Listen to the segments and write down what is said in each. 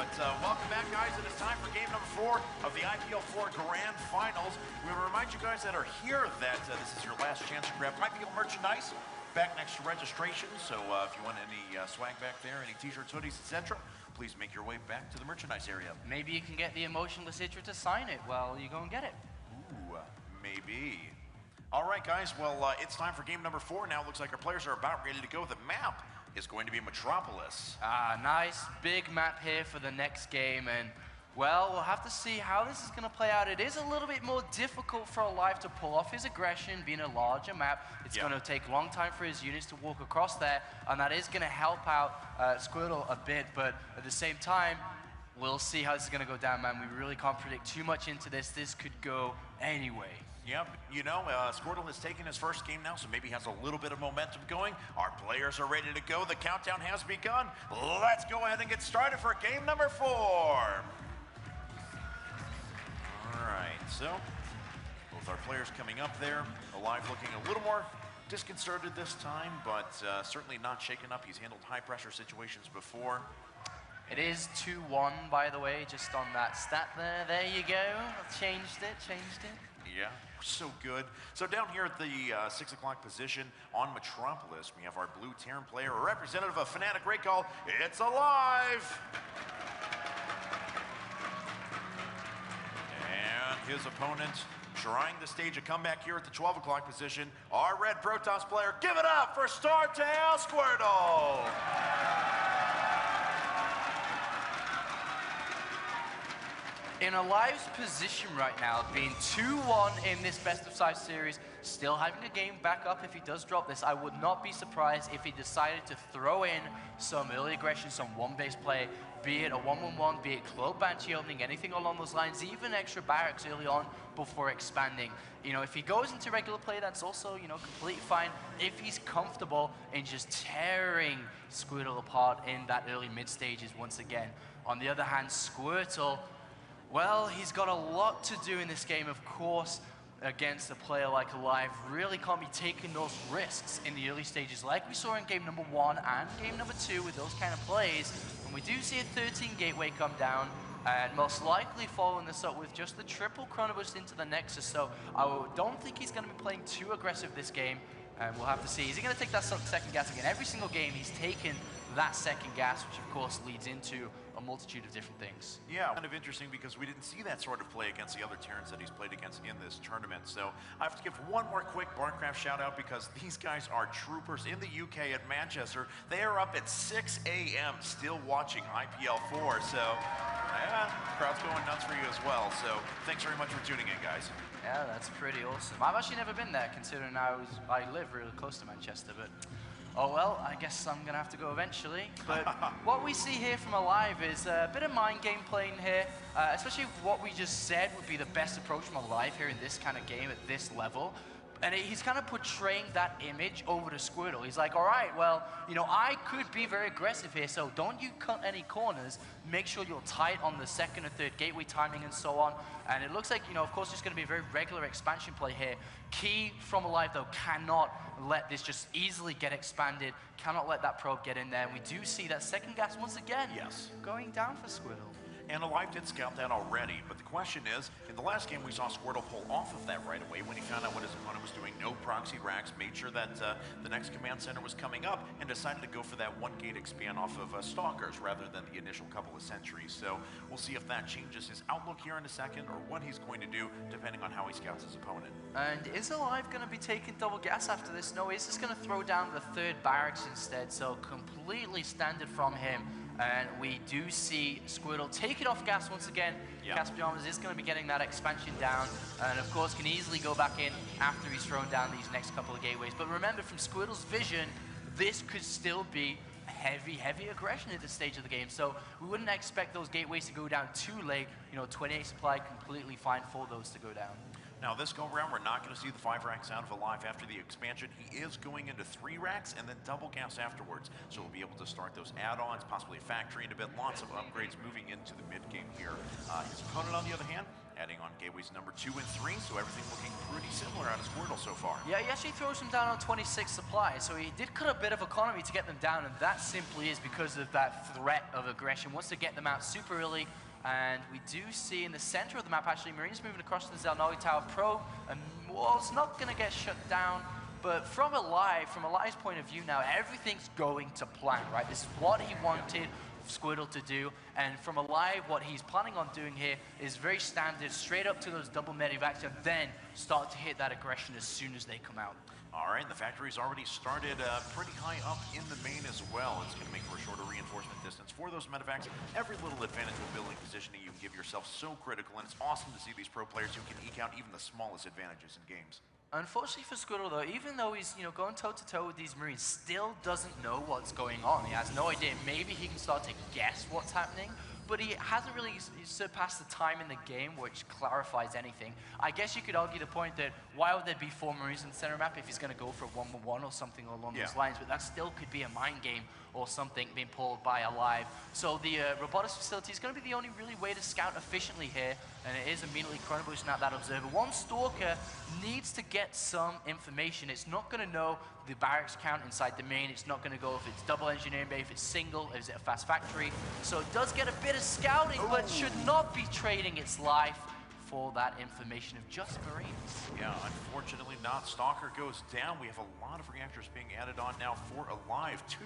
But welcome back, guys. It is time for game number 4 of the IPL-4 Grand Finals. We want to remind you guys that are here that this is your last chance to grab IPL merchandise back next to registration. So if you want any swag back there, any t-shirts, hoodies, etc., please make your way back to the merchandise area. Maybe you can get the emotionless Citra to sign it while you go and get it. Ooh, maybe. All right, guys. Well, it's time for game number 4 now. It looks like our players are about ready to go. The map is going to be Metropolis. Nice big map here for the next game, and well, we'll have to see how this is going to play out. It is a little bit more difficult for aLive to pull off his aggression, being a larger map. It's going to take a long time for his units to walk across there, and that is going to help out Squirtle a bit, but at the same time, we'll see how this is going to go down, man. We really can't predict too much into this. This could go anyway. Yep, you know, Squirtle has taken his first game now, so maybe has a little bit of momentum going. Our players are ready to go. The countdown has begun. Let's go ahead and get started for game number 4. All right, so both our players coming up there. aLive looking a little more disconcerted this time, but certainly not shaken up. He's handled high-pressure situations before. It is 2-1, by the way, just on that stat there. There you go. Changed it. Yeah, so good. So down here at the 6 o'clock position on Metropolis, we have our blue Terran player, a representative of Fnatic Recall. It's aLive! And his opponent trying to stage a comeback here at the 12 o'clock position. Our red Protoss player, give it up for StarTale Squirtle! In aLive's position right now, being 2-1 in this best of 5 series, still having a game back up if he does drop this, I would not be surprised if he decided to throw in some early aggression, some one-base play, be it a 1-1-1, be it Cloak Banshee opening, anything along those lines, even extra barracks early on before expanding. You know, if he goes into regular play, that's also, you know, completely fine. If he's comfortable in just tearing Squirtle apart in that early mid stages once again. On the other hand, Squirtle, well, he's got a lot to do in this game, of course, against a player like aLive. Really can't be taking those risks in the early stages like we saw in game number 1 and game number 2 with those kind of plays. And we do see a 13 gateway come down, and most likely following this up with just the triple chrono boost into the Nexus. So I don't think he's going to be playing too aggressive this game, and we'll have to see. Is he going to take that second gas again? Every single game he's taken that second gas, which of course leads into a multitude of different things. Yeah, kind of interesting because we didn't see that sort of play against the other Terrans that he's played against in this tournament. So I have to give one more quick Barcraft shout out because these guys are troopers in the UK at Manchester. They are up at 6 a.m. still watching IPL-4. So yeah, crowd's going nuts for you as well. So thanks very much for tuning in, guys. Yeah, that's pretty awesome. I've actually never been there considering I live really close to Manchester, but oh well, I guess I'm going to have to go eventually. But what we see here from aLive is a bit of mind game playing here, especially what we just said would be the best approach from aLive here in this kind of game at this level. And he's kind of portraying that image over to Squirtle. He's like, all right, well, you know, I could be very aggressive here, so don't you cut any corners. Make sure you're tight on the second and third gateway timing and so on. And it looks like, you know, of course, it's going to be a very regular expansion play here. Key from aLive, though, cannot let this just easily get expanded, cannot let that probe get in there. And we do see that second gas once again going down for Squirtle. And aLive did scout that already, but the question is, in the last game we saw Squirtle pull off of that right away when he found out what his opponent was doing, no proxy racks, made sure that the next command center was coming up, and decided to go for that one gate expand off of Stalkers rather than the initial couple of sentries. So we'll see if that changes his outlook here in a second, or what he's going to do, depending on how he scouts his opponent. And is aLive going to be taking double gas after this? No, he's just going to throw down the third barracks instead, so completely standard from him. And we do see Squirtle take it off gas once again. Gas Pajamas is going to be getting that expansion down, and of course can easily go back in after he's thrown down these next couple of gateways. But remember, from Squirtle's vision, this could still be heavy aggression at this stage of the game. So we wouldn't expect those gateways to go down too late. You know, 28 supply, completely fine for those to go down. Now this go around, we're not going to see the 5 racks out of aLive after the expansion. He is going into 3 racks and then double gas afterwards. So we'll be able to start those add-ons, possibly a factory in a bit. Lots of upgrades moving into the mid game here. His opponent, on the other hand, Adding on gateways number 2 and 3, so everything looking pretty similar out of Squirtle so far. Yeah, he actually throws them down on 26 supply, so he did cut a bit of economy to get them down, and that simply is because of that threat of aggression. Wants to get them out super early, and we do see in the center of the map, actually, Marines moving across to the Zelnoi Tower Pro, and Wall's not going to get shut down. But from aLive's point of view now, everything's going to plan, right? This is what he wanted Squirtle to do, and from aLive, what he's planning on doing here is very standard, straight up to those double medivacs, and then start to hit that aggression as soon as they come out. All right, the factory's already started pretty high up in the main as well. It's going to make for a shorter reinforcement distance for those medevacs. Every little advantage with building positioning you can give yourself so critical, and it's awesome to see these pro players who can eke out even the smallest advantages in games. Unfortunately for Squirtle, though, even though he's going toe-to-toe with these Marines, still doesn't know what's going on. He has no idea. Maybe he can start to guess what's happening, but he hasn't really surpassed the time in the game which clarifies anything. I guess you could argue the point that why would there be 4 Marines in the center map if he's going to go for a 1-1-1 or something along those lines, but that still could be a mind game or something being pulled by aLive. So the robotics facility is going to be the only really way to scout efficiently here, and it is immediately chrono boosting out that observer. One Stalker needs to get some information. It's not going to know the barracks count inside the main. It's not going to go if it's double engineering bay, if it's single, is it a fast factory. So it does get a bit of scouting, but should not be trading its life for that information of just Marines. Yeah, unfortunately not. Stalker goes down. We have a lot of reactors being added on now for aLive. 2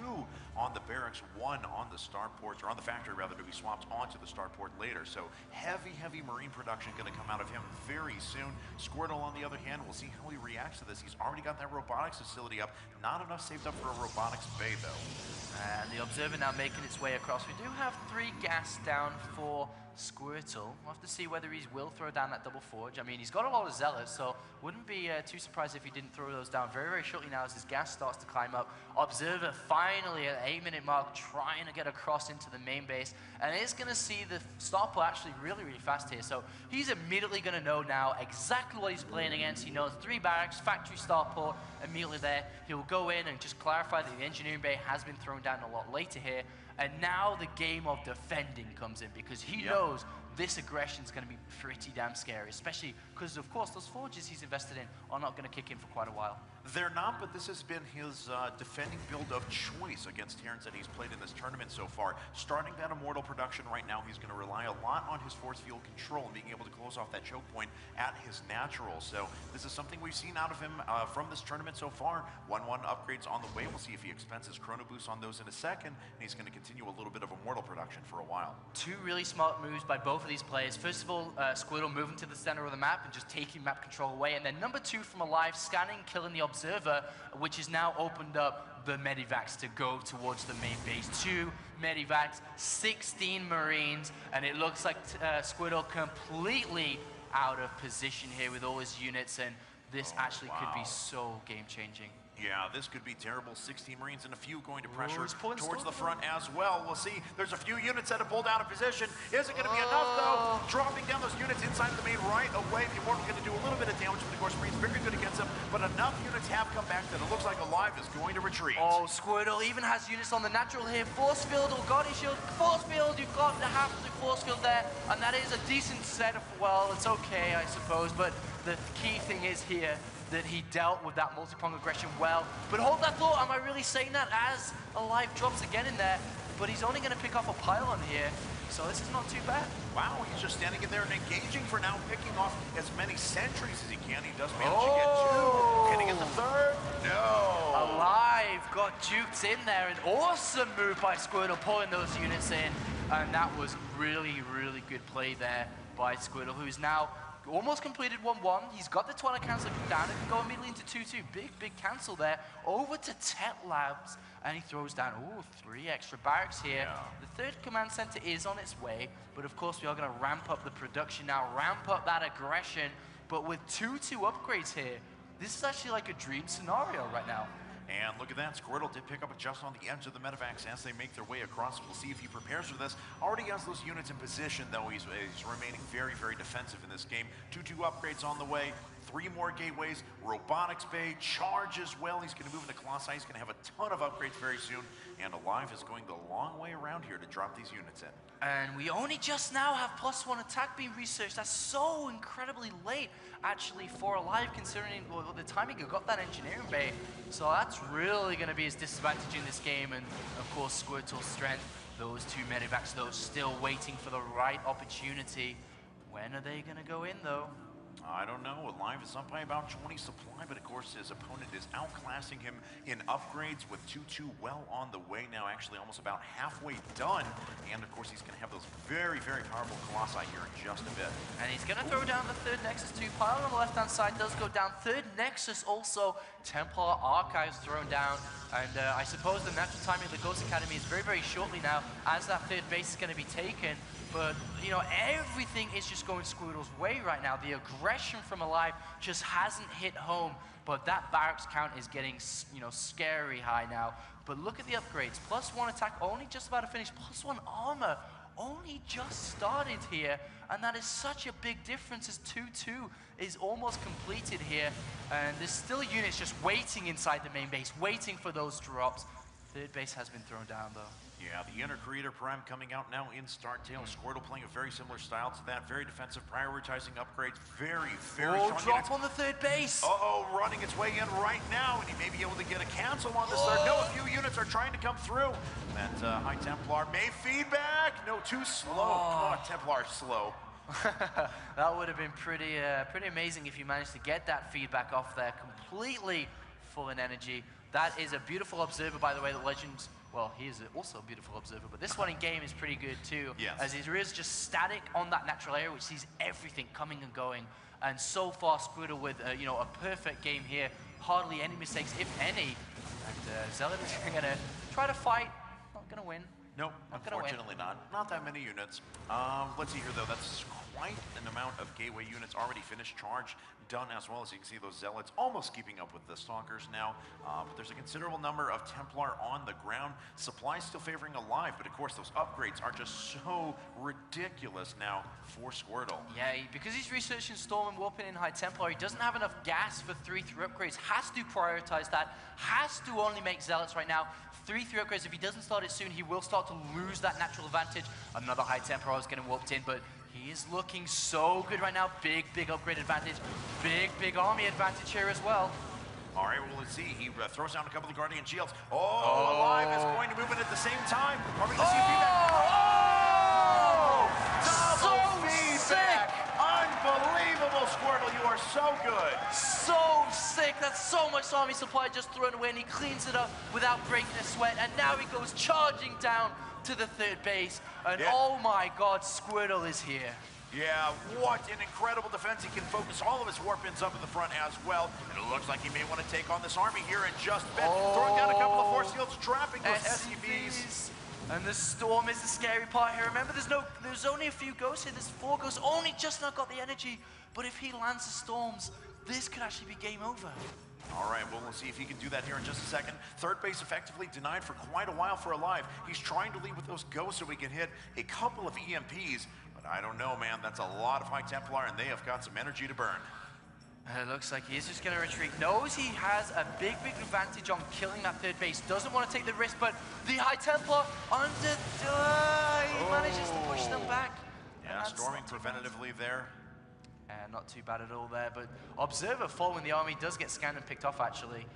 on the barracks, 1 on the starports, or on the factory rather, to be swapped onto the starport later. So heavy Marine production going to come out of him very soon. Squirtle, on the other hand, we'll see how he reacts to this. He's already got that robotics facility up. Not enough saved up for a robotics bay, though. And the observer now making its way across. We do have 3 gas down for Squirtle. We'll have to see whether he will throw down that double forge. I mean, he's got a lot of zealots, so wouldn't be too surprised if he didn't throw those down very shortly now as his gas starts to climb up. Observer finally at the 8-minute mark trying to get across into the main base, and is going to see the starport actually really fast here. So he's immediately going to know now exactly what he's playing against. He knows 3 barracks, factory, starport, immediately there. He'll go in and just clarify that the engineering bay has been thrown down a lot later here. And now the game of defending comes in, because he knows this aggression is going to be pretty damn scary, especially because, of course, those forges he's invested in are not going to kick in for quite a while. They're not, but this has been his defending build of choice against Terrans that he's played in this tournament so far. Starting that Immortal production right now, he's going to rely a lot on his force field control and being able to close off that choke point at his natural. So this is something we've seen out of him from this tournament so far. 1-1 upgrades on the way. We'll see if he expends his chrono boost on those in a second, and he's going to continue a little bit of Immortal production for a while. 2 really smart moves by both of these players. First of all, Squirtle moving to the center of the map and just taking map control away, and then number 2 from aLive, scanning, killing the observer, which has now opened up the medivacs to go towards the main base. 2 medivacs, 16 Marines, and it looks like Squirtle completely out of position here with all his units, and this actually could be so game-changing. Yeah, this could be terrible. 16 Marines and a few going to pressure towards the front as well. We'll see. There's a few units that have pulled out of position. Is it going to be enough, though? Dropping down those units inside of the main right away. The Immortal going to do a little bit of damage, but of course, Marines very good against them. But enough units have come back that it looks like aLive is going to retreat. Oh, Squirtle even has units on the natural here. Force field or God shield. Force field, you've got to have the force field there. And that is a decent setup. Well, it's okay, I suppose. But the key thing is here that he dealt with that multi-prong aggression well. But hold that thought, am I really saying that as aLive drops again in there? But he's only going to pick off a pylon here, so this is not too bad. Wow, he's just standing in there and engaging for now, picking off as many sentries as he can. He does manage to get 2. Can he get the 3rd? No. aLive got duked in there. An awesome move by Squirtle, pulling those units in. And that was really good play there by Squirtle, who's now almost completed 1-1. He's got the Twilight Cancel down. It can go immediately into 2-2. Big cancel there. Over to Tet Labs, and he throws down, 3 extra barracks here. Yeah. The 3rd command center is on its way, but of course we are going to ramp up the production now, ramp up that aggression. But with 2-2 upgrades here, this is actually like a dream scenario right now. And look at that, Squirtle did pick up just on the edge of the medevacs as they make their way across. We'll see if he prepares for this. Already has those units in position, though. He's remaining very defensive in this game. 2-2 upgrades on the way. 3 more gateways, robotics bay, charge as well. He's going to move into Colossi. He's going to have a ton of upgrades very soon, and aLive is going the long way around here to drop these units in. And we only just now have +1 attack being researched. That's so incredibly late, actually, for aLive, considering the timing you got that engineering bay. So that's really going to be his disadvantage in this game. And of course, Squirtle's strength. Those 2 medivacs, though, still waiting for the right opportunity. When are they going to go in, though? I don't know. aLive is up by about 20 supply, but of course his opponent is outclassing him in upgrades with 2-2 well on the way now, actually almost about halfway done. And of course he's going to have those very, very powerful Colossi here in just a bit. And he's going to throw down the 3rd Nexus too. Pile on the left-hand side does go down. 3rd Nexus also. Templar Archives thrown down. And I suppose the natural timing of the Ghost Academy is very, very shortly now as that 3rd base is going to be taken. But, you know, everything is just going Squirtle's way right now. The aggression from aLive just hasn't hit home. But that barracks count is getting, you know, scary high now. But look at the upgrades. +1 attack, only just about to finish. +1 armor, only just started here. And that is such a big difference as 2-2 is almost completed here. And there's still units just waiting inside the main base, waiting for those drops. 3rd base has been thrown down, though. Yeah, the Inner Creator Prime coming out now in StarTale. Squirtle playing a very similar style to that. Very defensive, prioritizing upgrades. Very, very strong drop units. on the 3rd base. Uh-oh, running its way in right now, and he may be able to get a cancel on this third. No, a few units are trying to come through. That High Templar may feedback. No, too slow. Come on, Templar, slow. That would have been pretty amazing if you managed to get that feedback off there, completely full in energy. That is a beautiful observer, by the way, that Legends, well, he is also a beautiful observer, but this one in game is pretty good too, yes. As he is just static on that natural area, which sees everything coming and going. And so far, Squirtle with you know, a perfect game here, hardly any mistakes, if any. And Zealot is going to try to fight, not going to win. Nope, unfortunately not. Not that many units. Let's see here, though. That's quite an amount of gateway units already finished, charge done, as well as you can see those Zealots almost keeping up with the Stalkers now. But there's a considerable number of Templar on the ground. Supply still favoring aLive, but of course those upgrades are just so ridiculous now for Squirtle. Yeah, because he's researching Storm and Warping in High Templar, he doesn't have enough gas for 3-3 upgrades. Has to prioritize that. Has to only make Zealots right now. 3-3 upgrades, if he doesn't start it soon, he will start to lose that natural advantage. Another High Templar is getting warped in, but he is looking so good right now. Big, big upgrade advantage. Big, big army advantage here as well. All right, well, let's see. He throws down a couple of Guardian Shields. aLive is going to move in at the same time. Are we going to see feedback? Double feedback! Unbelievable, Squirtle. You are so good. So sick. That's so much army supply just thrown away, and he cleans it up without breaking a sweat. And now he goes charging down to the 3rd base. And oh my God, Squirtle is here. Yeah, what an incredible defense. He can focus all of his warp-ins up in the front as well. And it looks like he may want to take on this army here in just a bit. Throwing down a couple of force fields, trapping those SCVs. And the Storm is the scary part here. Remember, there's only a few ghosts here. There's 4 ghosts. Only just now got the energy. But if he lands the Storms, this could actually be game over. All right, well, we'll see if he can do that here in just a second. 3rd base effectively denied for quite a while for aLive. He's trying to lead with those ghosts so he can hit a couple of EMPs. But I don't know, man. That's a lot of High Templar, and they have got some energy to burn. It looks like he's just going to retreat. Knows he has a big, big advantage on killing that 3rd base. Doesn't want to take the risk, but the High Templar he manages to push them back. Yeah, storming preventatively there. And not too bad at all there, but Observer following the army does get scanned and picked off, actually.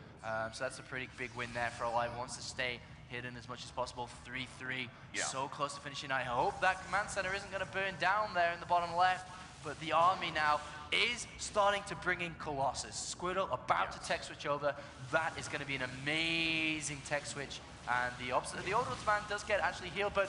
So that's a pretty big win there for aLive. Wants to stay hidden as much as possible. 3-3, so close to finishing. I hope that command center isn't going to burn down there in the bottom left, but the army now is starting to bring in Colossus. Squirtle about to tech switch over. That is going to be an amazing tech switch. And the Ordnance Man does get actually healed, but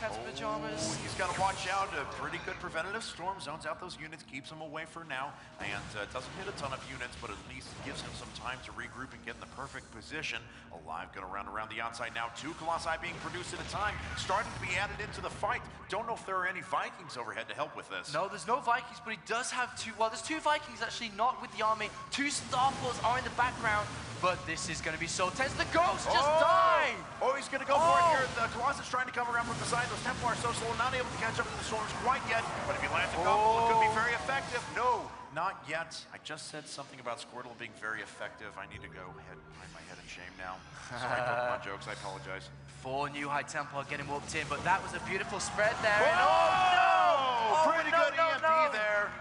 Cat's Pajamas. He's got to watch out. A pretty good preventative storm zones out those units, keeps him away for now, and doesn't hit a ton of units, but at least gives him some time to regroup and get in the perfect position. aLive going to round around the outside now. 2 Colossi being produced at a time, starting to be added into the fight. Don't know if there are any Vikings overhead to help with this. No, there's no Vikings, but he does have 2. Well, there's 2 Vikings actually, not with the army. 2 Starfalls are in the background, but this is going to be so tense. The Ghost just died! Oh, he's going to go for it here. The Colossus trying to come around from the side. Those Templar are so slow, not able to catch up to the storms quite yet. But if he lands a couple, it could be very effective. No, Not yet. I just said something about Squirtle being very effective. I need to go hide my head in shame now. Sorry, Pokemon jokes. I apologize. 4 new high tempo getting whooped in, but that was a beautiful spread there. Oh, And no! Pretty good EMP there.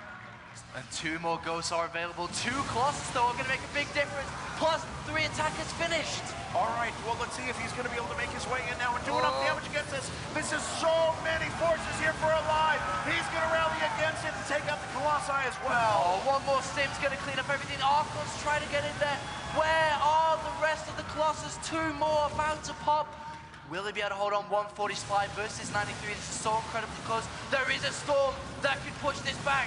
And 2 more ghosts are available. 2 Colossus, though, are going to make a big difference. Plus, 3 attackers finished. All right, well, let's see if he's going to be able to make his way in now and do enough damage against this. This is so many forces here for aLive. He's going to rally against it and take out the Colossi as well. Oh, 1 more Stim's going to clean up everything. Archon's trying to get in there. Where are the rest of the Colossus? 2 more about to pop. Will he be able to hold on? 140 supply versus 93. This is so incredibly close. There is a storm that could push this back.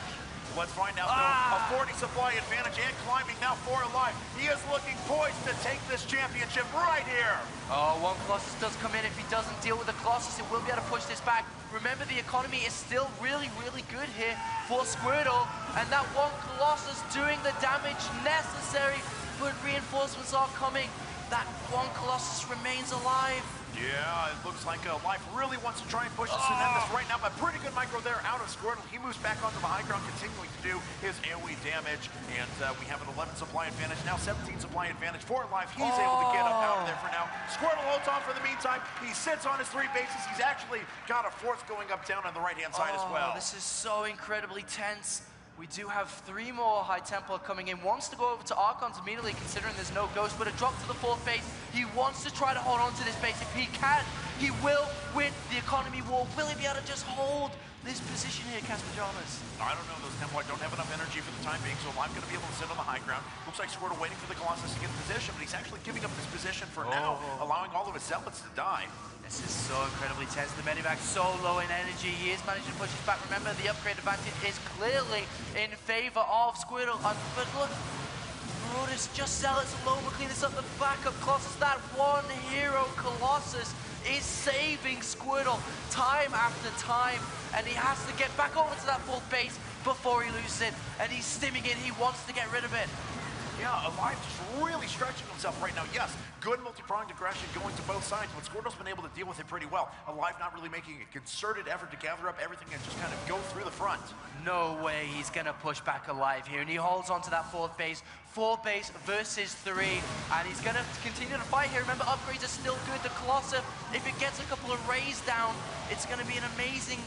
Let's find out, though. A 40 supply advantage and climbing now for aLive. He is looking poised to take this championship right here. Oh, 1 Colossus does come in. If he doesn't deal with the Colossus, it will be able to push this back. Remember, the economy is still really, really good here for Squirtle. And that 1 Colossus doing the damage necessary, but reinforcements are coming. That 1 Colossus remains alive. Yeah, it looks like aLive really wants to try and push this and end this right now, but pretty good micro there out of Squirtle. He moves back onto the high ground, continuing to do his AoE damage, and we have an 11 supply advantage, now 17 supply advantage for aLive. He's able to get up out of there for now. Squirtle holds on for the meantime. He sits on his 3 bases. He's actually got a 4th going up down on the right-hand side as well. This is so incredibly tense. We do have 3 more high tempo coming in. Wants to go over to Archons immediately, considering there's no ghost, but a drop to the 4th base. He wants to try to hold on to this base. If he can, he will win the economy war. Will he be able to just hold this position here, Casper Pajamas? I don't know. Those Templars don't have enough energy for the time being, so aLive going to be able to sit on the high ground. Looks like Squirtle waiting for the Colossus to get in position, but he's actually giving up his position for now, allowing all of his Zealots to die. This is so incredibly tense. The Medivac so low in energy. He is managing to push us back. Remember, the upgrade advantage is clearly in favor of Squirtle. But look, Marauders, just Zealots alone will clean this up. The backup Colossus, that 1 hero Colossus is saving Squirtle time after time. And he has to get back over to that 4th base before he loses it. And he's stimming it. He wants to get rid of it. Yeah, aLive just really stretching himself right now. Yes, good multi-pronged aggression going to both sides, but Squirtle's been able to deal with it pretty well. aLive not really making a concerted effort to gather up everything and just kind of go through the front. No way he's going to push back aLive here, and he holds on to that 4th base. 4 base versus 3, and he's going to continue to fight here. Remember, upgrades are still good. The Colossus, if it gets a couple of rays down, it's going to be an amazing...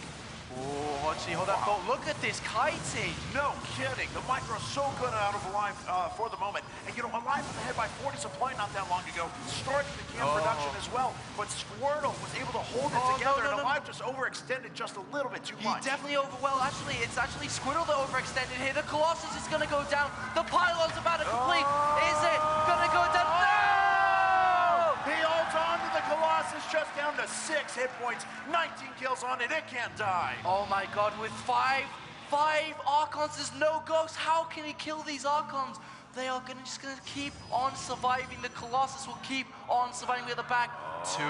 Oh, actually, hold that thought. Look at this kiting. No kidding. The micro's so good out of aLive for the moment. And you know, aLive was ahead by 40 supply not that long ago, starting the cam production as well. But Squirtle was able to hold it together, and aLive just overextended just a little bit too much. He definitely actually, it's actually Squirtle that overextended here. The Colossus is going to go down. The pylon's about to complete. Is it going to go down? No! He holds on to the Colossus, just down to 6 hit points, 19 kills on it. It can't die. Oh my God, with 5 Archons, there's no ghosts. How can he kill these Archons? They are just gonna keep on surviving. The Colossus will keep on surviving with the back. 2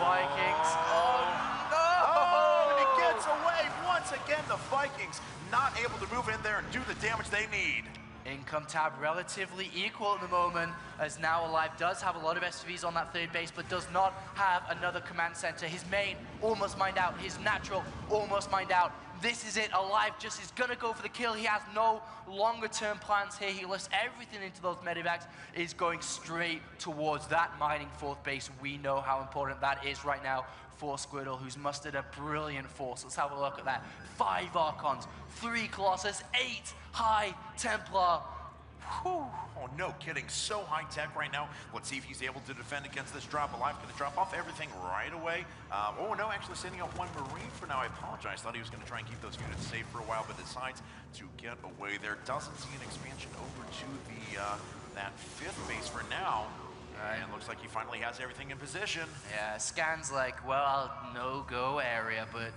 Vikings. Oh no! Oh, and he gets away once again. The Vikings not able to move in there and do the damage they need. Income tab relatively equal at the moment, as now aLive does have a lot of SCVs on that 3rd base, but does not have another command center. His main almost mined out, his natural almost mined out. This is it. aLive just is gonna go for the kill. He has no longer term plans here. He lifts everything into those medivacs, is going straight towards that mining 4th base. We know how important that is right now for Squirtle, who's mustered a brilliant force. Let's have a look at that. 5 Archons, 3 Colossus, 8 High Templar. Whew. Oh, no kidding. So high-tech right now. Let's see if he's able to defend against this drop. aLive going to drop off everything right away. Oh, no, actually sending out 1 Marine for now. I apologize. Thought he was going to try and keep those units safe for a while, but decides to get away there. Doesn't see an expansion over to the that 5th base for now. And looks like he finally has everything in position. Yeah, Scan's like, well, no-go area, but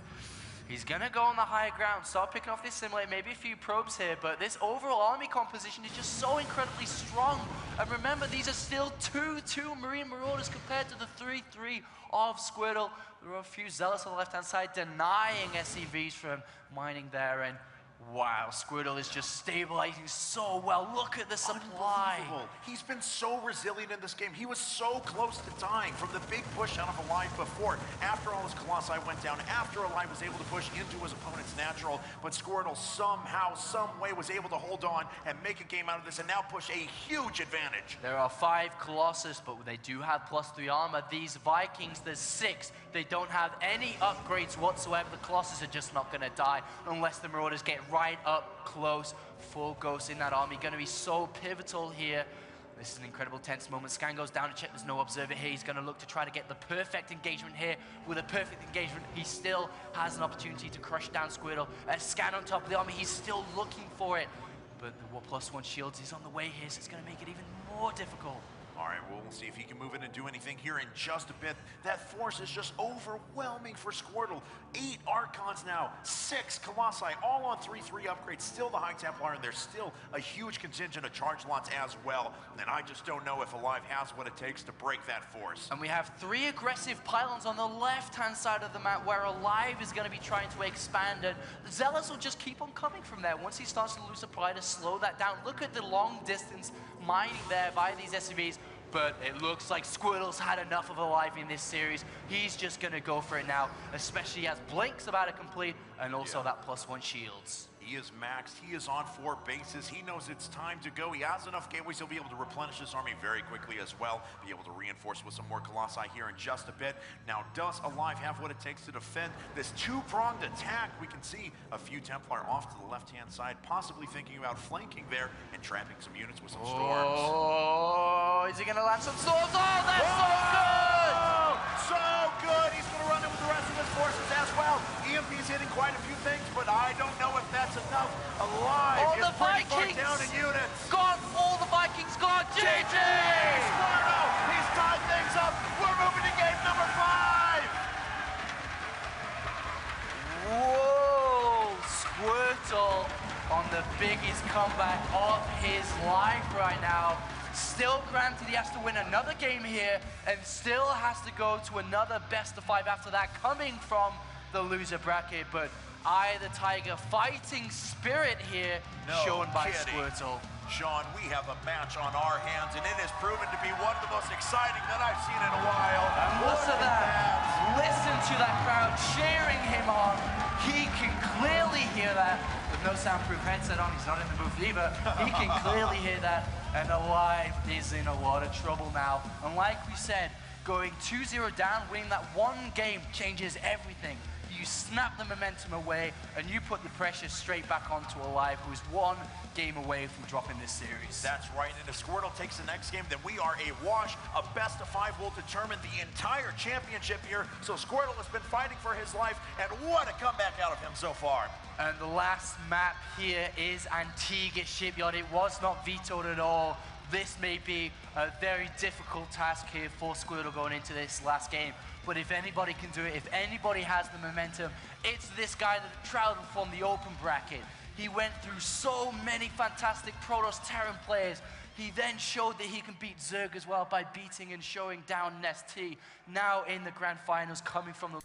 he's gonna go on the high ground, start picking off this simulate, maybe a few probes here, but this overall army composition is just so incredibly strong. And remember, these are still 2-2 Marine Marauders compared to the 3-3 of Squirtle. There are a few Zealots on the left-hand side denying SCVs from mining there, and Wow, Squirtle is just stabilizing so well. Look at the supply. He's been so resilient in this game. He was so close to dying from the big push out of aLive before. After all his Colossi went down, after aLive was able to push into his opponent's natural, but Squirtle somehow, some way was able to hold on and make a game out of this and now push a huge advantage. There are 5 Colossus, but they do have +3 armor. These Vikings, there's 6. They don't have any upgrades whatsoever. The Colossus are just not going to die unless the Marauders get right up close. 4 ghosts in that army, going to be so pivotal here. This is an incredible tense moment. Scan goes down to check there's no observer here. He's going to look to try to get the perfect engagement here. With a perfect engagement, he still has an opportunity to crush down Squirtle. Scan on top of the army, he's still looking for it. But the +1 shields is on the way here, so it's going to make it even more difficult. All right, well, we'll see if he can move in and do anything here in just a bit. That force is just overwhelming for Squirtle. 8 Archons now, 6 Colossi, all on 3/3 upgrades. Still the High Templar, and there's still a huge contingent of charge lots as well. And I just don't know if aLive has what it takes to break that force. And we have 3 aggressive pylons on the left-hand side of the map where aLive is going to be trying to expand, and Zealous will just keep on coming from there. Once he starts to lose supply to slow that down, look at the long distance mining there by these SCVs. But it looks like Squirtle's had enough of aLive in this series. He's just going to go for it now, especially as Blink's about to complete, and also that +1 shields. He is maxed. He is on 4 bases. He knows it's time to go. He has enough gateways. He'll be able to replenish his army very quickly as well. Be able to reinforce with some more Colossi here in just a bit. Now, does aLive have what it takes to defend this 2-pronged attack? We can see a few Templar off to the left-hand side, possibly thinking about flanking there and trapping some units with some storms. Oh, is he going to land some storms? Oh, that's so good! So good! He's going to run it with the rest of his forces as well. EMP's hitting quite a few things, but I don't know if that's enough. aLive is pretty far down in units. Gone! All the Vikings gone! GG! Squirtle! He's tied things up. We're moving to game number 5. Whoa! Squirtle on the biggest comeback of his life right now. Still granted he has to win another game here and still has to go to another best-of-5 after that, coming from the loser bracket. But the Tiger fighting spirit here, shown by Squirtle. Sean, we have a match on our hands, and it has proven to be one of the most exciting that I've seen in a while. And listen to that. Listen to that crowd cheering him on. He can clearly hear that. With no soundproof headset on, he's not in the booth either. He can clearly hear that, and aLive is in a lot of trouble now. And like we said, going 2-0 down, winning that one game changes everything. You snap the momentum away, and you put the pressure straight back onto aLive, who's 1 game away from dropping this series. That's right, and if Squirtle takes the next game, then we are a wash. A best-of-5 will determine the entire championship here. So Squirtle has been fighting for his life, and what a comeback out of him so far. And the last map here is Antigua Shipyard. It was not vetoed at all. This may be a very difficult task here for Squirtle going into this last game. But if anybody can do it, if anybody has the momentum, it's this guy that traveled from the open bracket. He went through so many fantastic Protoss Terran players. He then showed that he can beat Zerg as well by beating and showing down Nest T. Now in the grand finals, coming from the...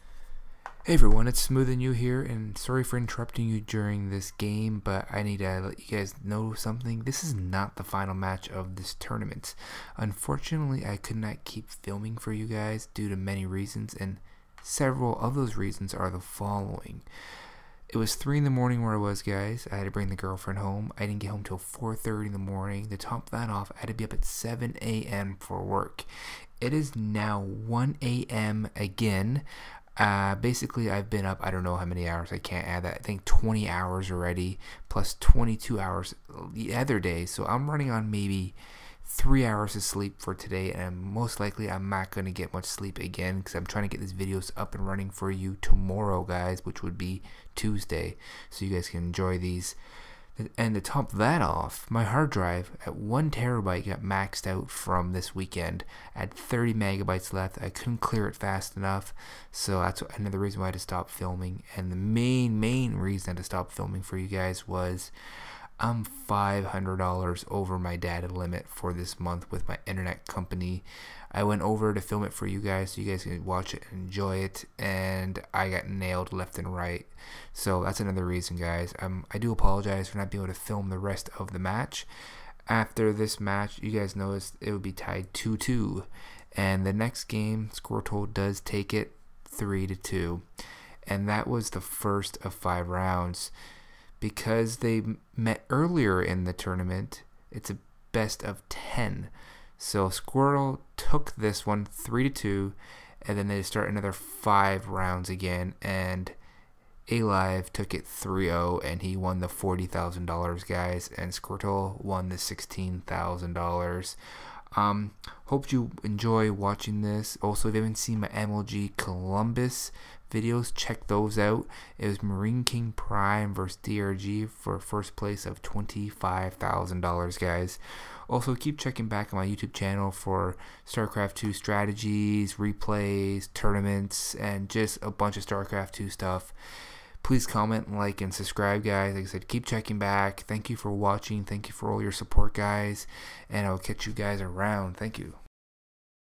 Hey everyone, it's Smooth and You here, and sorry for interrupting you during this game, but I need to let you guys know something. This is not the final match of this tournament. Unfortunately, I could not keep filming for you guys due to many reasons, and several of those reasons are the following. It was 3 in the morning where I was, guys. I had to bring the girlfriend home. I didn't get home till 4:30 in the morning. To top that off, I had to be up at 7 a.m. for work. It is now 1 a.m. again. Basically, I've been up, I don't know how many hours, I can't add that, I think 20 hours already, plus 22 hours the other day, so I'm running on maybe 3 hours of sleep for today, and most likely I'm not going to get much sleep again, because I'm trying to get these videos up and running for you tomorrow, guys, which would be Tuesday, so you guys can enjoy these. And to top that off, my hard drive at 1 terabyte got maxed out from this weekend. I had 30 megabytes left. I couldn't clear it fast enough, so that's another reason why I had to stop filming. And the main reason I had to stop filming for you guys was I'm $500 over my data limit for this month with my internet company. I went over to film it for you guys so you guys can watch it and enjoy it, and I got nailed left and right. So that's another reason, guys. I do apologize for not being able to film the rest of the match. After this match, you guys noticed it would be tied 2-2, and the next game, Squirtle does take it 3-2, and that was the first of 5 rounds. Because they met earlier in the tournament, it's a best of 10. So Squirtle took this one 3-2, and then they start another 5 rounds again, and aLive took it 3-0, and he won the $40,000, guys, and Squirtle won the $16,000. Hope you enjoy watching this. Also, if you haven't seen my MLG Columbus videos, check those out. It was Marine King Prime versus DRG for first place of $25,000, guys. Also, keep checking back on my YouTube channel for StarCraft 2 strategies, replays, tournaments, and just a bunch of StarCraft 2 stuff. Please comment, like, and subscribe, guys. Like I said, keep checking back. Thank you for watching. Thank you for all your support, guys. And I'll catch you guys around. Thank you.